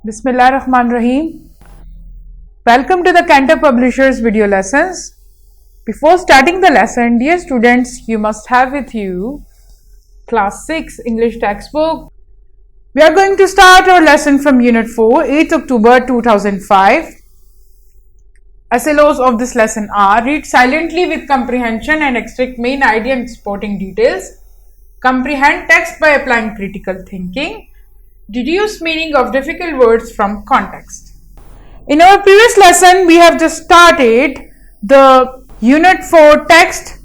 Bismillahirrahmanirrahim. Welcome to the Cantor Publishers video lessons. Before starting the lesson, dear students, you must have with you class 6 English textbook. We are going to start our lesson from Unit 4, 8th October 2005. SLOs of this lesson are: read silently with comprehension and extract main idea and supporting details. Comprehend text by applying critical thinking. Deduce meaning of difficult words from context. In our previous lesson, we have just started the Unit 4 text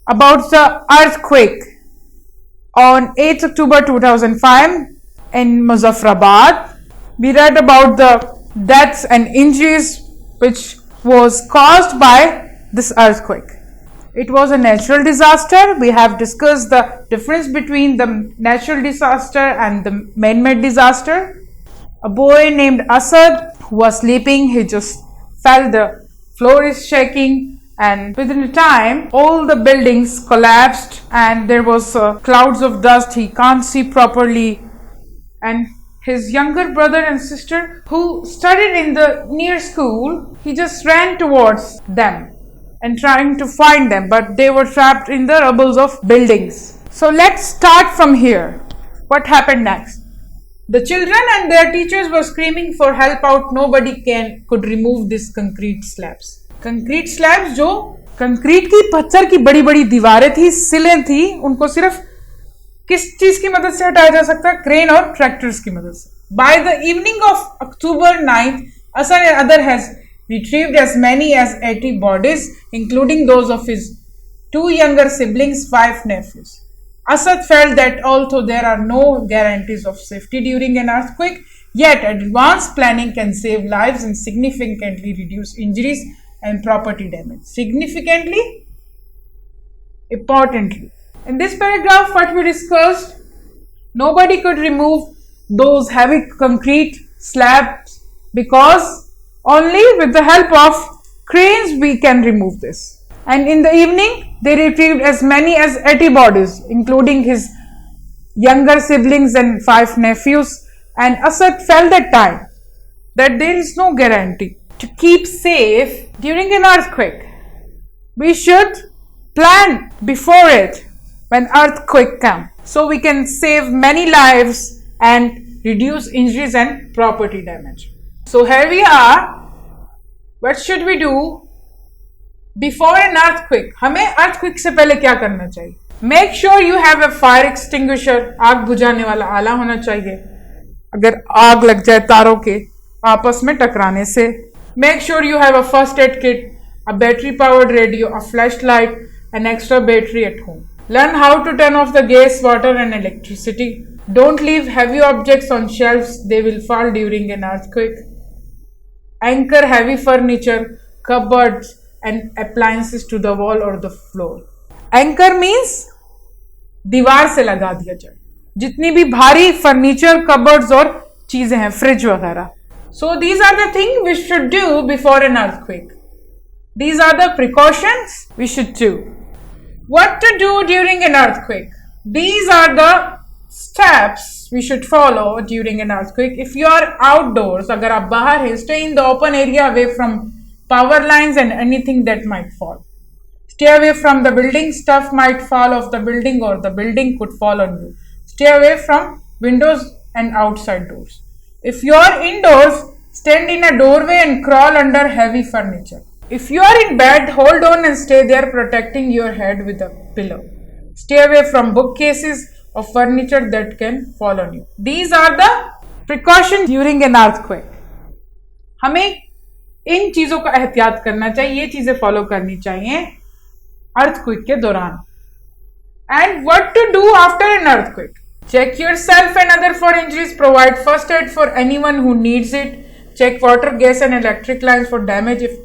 about the earthquake on 8th October 2005 in Muzaffarabad. We read about the deaths and injuries which was caused by this earthquake. It was a natural disaster. We have discussed the difference between the natural disaster and the man-made disaster. A boy named Asad who was sleeping, he just felt the floor is shaking, and within a time all the buildings collapsed and there was clouds of dust. He can't see properly, and his younger brother and sister who studied in the near school, he just ran towards them and trying to find them, but they were trapped in the rubbles of buildings. So let's start from here. What happened next? The children and their teachers were screaming for help out. Nobody could remove these concrete slabs. Concrete slabs जो concrete की पत्थर की बड़ी बड़ी दीवारें थी, सिलें थी, उनको सिर्फ किस चीज की मदद से हटाया जा सकता है? क्रेन और ट्रैक्टर्स की मदद से. By the evening of October 9th, Asad and other has retrieved as many as 80 bodies, including those of his 2 younger siblings, 5 nephews. Asad felt that although there are no guarantees of safety during an earthquake, yet advanced planning can save lives and significantly reduce injuries and property damage. Significantly, importantly. In this paragraph, what we discussed, nobody could remove those heavy concrete slabs because only with the help of cranes we can remove this. And in the evening, they retrieved as many as 80 bodies, including his younger siblings and 5 nephews. And Asad felt at time that there is no guarantee to keep safe during an earthquake. We should plan before it when earthquake comes, so we can save many lives and reduce injuries and property damage. So here we are. What should we do before an earthquake? हमें earthquake से पहले क्या करना चाहिए? Make sure you have a fire extinguisher. आग बुझाने वाला आला होना चाहिए अगर आग लग जाए तारों के आपस में टकराने से. Make sure you have a first aid kit, a battery powered radio, a flashlight, an extra battery at home. Learn how to turn off the gas, water and electricity. Don't leave heavy objects on shelves. They will fall during an earthquake. Anchor heavy furniture, cupboards and appliances to the wall or the floor. Anchor means दीवार से लगा दिया जाए जितनी भी भारी furniture, cupboards और चीजें हैं, फ्रिज वगैरह. So these are the things we should do before an earthquake. These are the precautions we should do. What to do during an earthquake? These are the steps we should follow during an earthquake. If you are outdoors, अगर आप बाहर हैं, stay in the open area away from power lines and anything that might fall. Stay away from the building. Stuff might fall off the building or the building could fall on you. Stay away from windows and outside doors. If you are indoors, stand in a doorway and crawl under heavy furniture. If you are in bed, hold on and stay there, protecting your head with a pillow. Stay away from bookcases or furniture that can fall on you. These are the precautions during an earthquake. हमें इन चीजों का एहतियात करना चाहिए, ये चीजें follow करनी चाहिए earthquake के दौरान. And what to do after an earthquake? Check yourself and other for injuries. Provide first aid for anyone who needs it. Check water, gas and electric lines for damage. If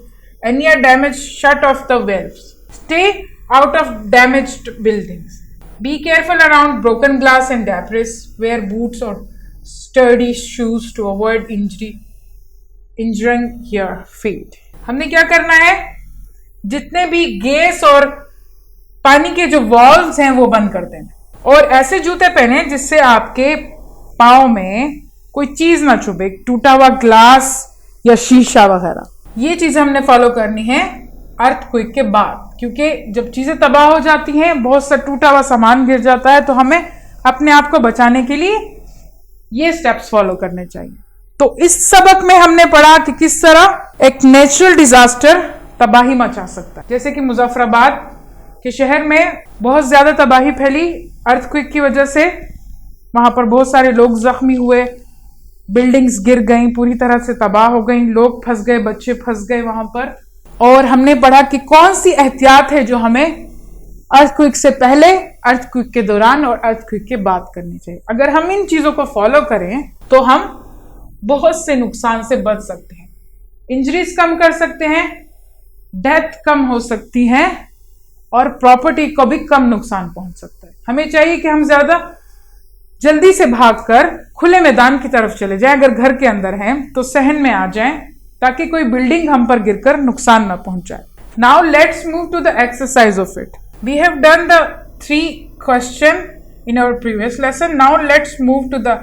any are damaged, shut off the valves. Stay out of damaged buildings. Be careful around broken glass and debris. Wear boots or sturdy shoes to avoid injuring your feet. हमने क्या करना है? जितने भी gas और पानी के जो वॉल्व्स हैं वो बंद कर देना और ऐसे जूते पहने जिससे आपके पाँव में कोई चीज ना छुपे, टूटा हुआ ग्लास या शीशा वगैरह। ये चीज हमने फॉलो करनी है अर्थक्वेक के बाद, क्योंकि जब चीजें तबाह हो जाती हैं, बहुत सा टूटा हुआ सामान गिर जाता है, तो हमें अपने आप को बचाने के लिए ये स्टेप्स फॉलो करने चाहिए। तो इस सबक में हमने पढ़ा कि किस तरह एक नेचुरल डिजास्टर तबाही मचा सकता है। जैसे कि मुजफ्फराबाद के शहर में बहुत ज्यादा तबाही फैली अर्थक्वेक की वजह से, वहां पर बहुत सारे लोग जख्मी हुए, बिल्डिंग्स गिर गई, पूरी तरह से तबाह हो गई, लोग फंस गए, बच्चे फंस गए वहां पर। और हमने पढ़ा कि कौन सी एहतियात है जो हमें अर्थक्वेक से पहले, अर्थक्वेक के दौरान और अर्थक्वेक के बाद करनी चाहिए। अगर हम इन चीजों को फॉलो करें तो हम बहुत से नुकसान से बच सकते हैं, इंजरीज कम कर सकते हैं, डेथ कम हो सकती है और प्रॉपर्टी को भी कम नुकसान पहुंच सकता है। हमें चाहिए कि हम ज्यादा जल्दी से भागकर खुले मैदान की तरफ चले जाएं, अगर घर के अंदर हैं तो सहन में आ जाएं, ताकि कोई बिल्डिंग हम पर गिरकर नुकसान ना पहुंचाए। Now let's move to the exercise of it. We have done the 3 question in our previous lesson. Now let's move to the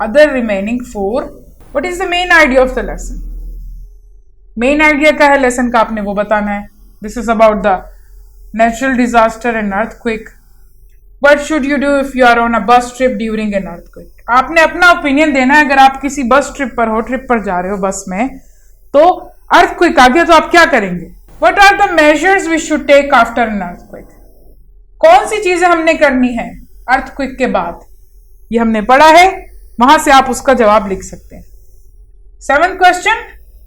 other remaining 4. What is the main idea of the lesson? Main idea क्या है lesson का, आपने वो बताना है। This is about the natural disaster and earthquake. What should you do if you are on a bus trip during an earthquake? आपने अपना opinion देना है। अगर आप किसी बस ट्रिप पर हो, ट्रिप पर जा रहे हो बस में, तो अर्थक्वेक आ गया तो आप क्या करेंगे? What are the measures we should take after an earthquake? कौन सी चीजें हमने करनी है अर्थक्वेक के बाद? ये हमने पढ़ा है, वहां से आप उसका जवाब लिख सकते हैं। 7th question,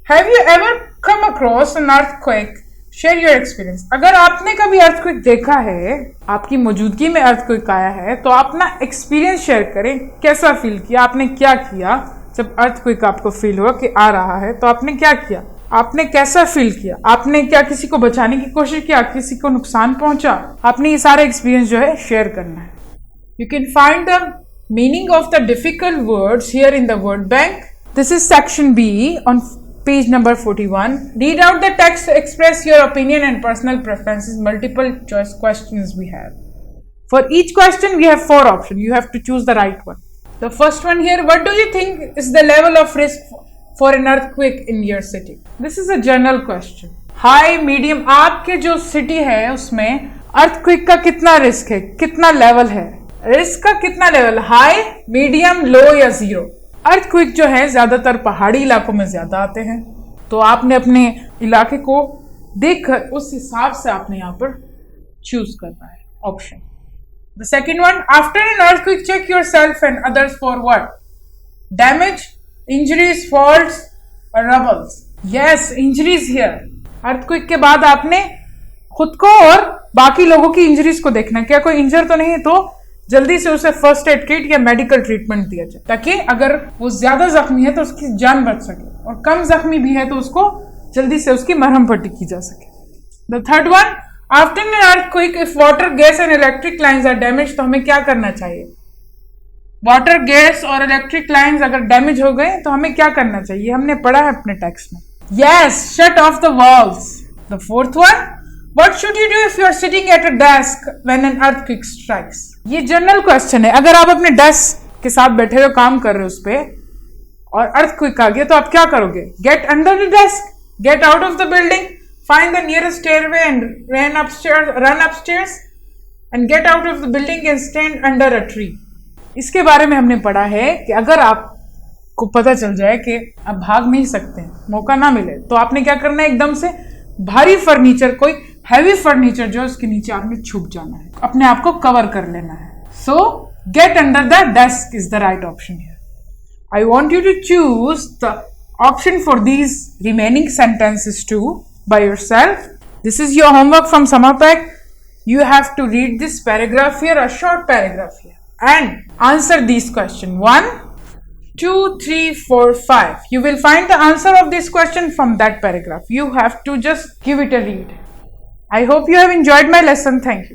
have you ever come across an earthquake? Share your experience. अगर आपने कभी अर्थक्वेक देखा है, आपकी मौजूदगी में अर्थक्वेक आया है, तो आप अपना एक्सपीरियंस शेयर करें। कैसा फील किया, आपने क्या किया जब अर्थक्वेक आपको फील हुआ कि आ रहा है, तो आपने क्या किया, आपने कैसा फील किया, आपने क्या किसी को बचाने की कोशिश किया, किसी को नुकसान पहुंचा? आपने ये सारा एक्सपीरियंस जो है शेयर करना है। You can find the meaning of the difficult words here in the word bank. This is section be on page number 41. Read out the text to express your opinion and personal preferences. Multiple choice questions we have. For each question we have 4 options. You have to choose the right one. The first one here, what do you think is the level of risk for an earthquake in your city? This is a general question. High, medium, आपके जो city है उसमें earthquake का कितना risk है, कितना level है? Risk का कितना level? High, medium, low या zero? अर्थक्वेक जो है ज्यादातर पहाड़ी इलाकों में ज्यादा आते हैं, तो आपने अपने इलाके को देखकर उस हिसाब से आपने यहाँ पर चूज करना है option. The second one, after an earthquake check yourself and others for what? Damage, injuries, faults और rubbles. Yes, injuries here. Earthquake के बाद आपने खुद को और बाकी लोगों की इंजरीज को देखना, क्या कोई इंजर तो नहीं है, तो जल्दी से उसे फर्स्ट एड किट या मेडिकल ट्रीटमेंट दिया जाए, ताकि अगर वो ज्यादा जख्मी है तो उसकी जान बच सके, और कम जख्मी भी है तो उसको जल्दी से उसकी मरहम पट्टी की जा सके. The third one, after an earthquake if water, gas and electric lines are damage, तो हमें क्या करना चाहिए? वाटर, गैस और इलेक्ट्रिक लाइंस अगर डैमेज हो गए तो हमें क्या करना चाहिए? हमने पढ़ा है अपने टेक्स्ट में. Yes, shut off the walls. The fourth one, What should you do if you are sitting at a desk when an earthquake strikes? ये जनरल क्वेश्चन है. अगर आप अपने डेस्क के साथ बैठे हो, काम कर रहे हो उस पे, और अर्थक्वेक आ गया तो आप क्या करोगे? Get under the desk, get out of the building, find the nearest stairway and run upstairs and get out of the building and stand under a tree. इसके बारे में हमने पढ़ा है कि अगर आपको पता चल जाए कि आप भाग नहीं सकते, मौका ना मिले, तो आपने क्या करना है? एकदम से भारी फर्नीचर, कोई हैवी फर्नीचर जो है उसके नीचे आपने छुप जाना है, अपने आप को कवर कर लेना है. So get under the desk is the right option here. I want you to choose the option for these remaining sentences to by yourself. This is your homework from summer pack. You have to read this paragraph here, a short paragraph here, and answer these questions. 1, 2, 3, 4, 5. You will find the answer of this question from that paragraph. You have to just give it a read. I hope you have enjoyed my lesson. Thank you.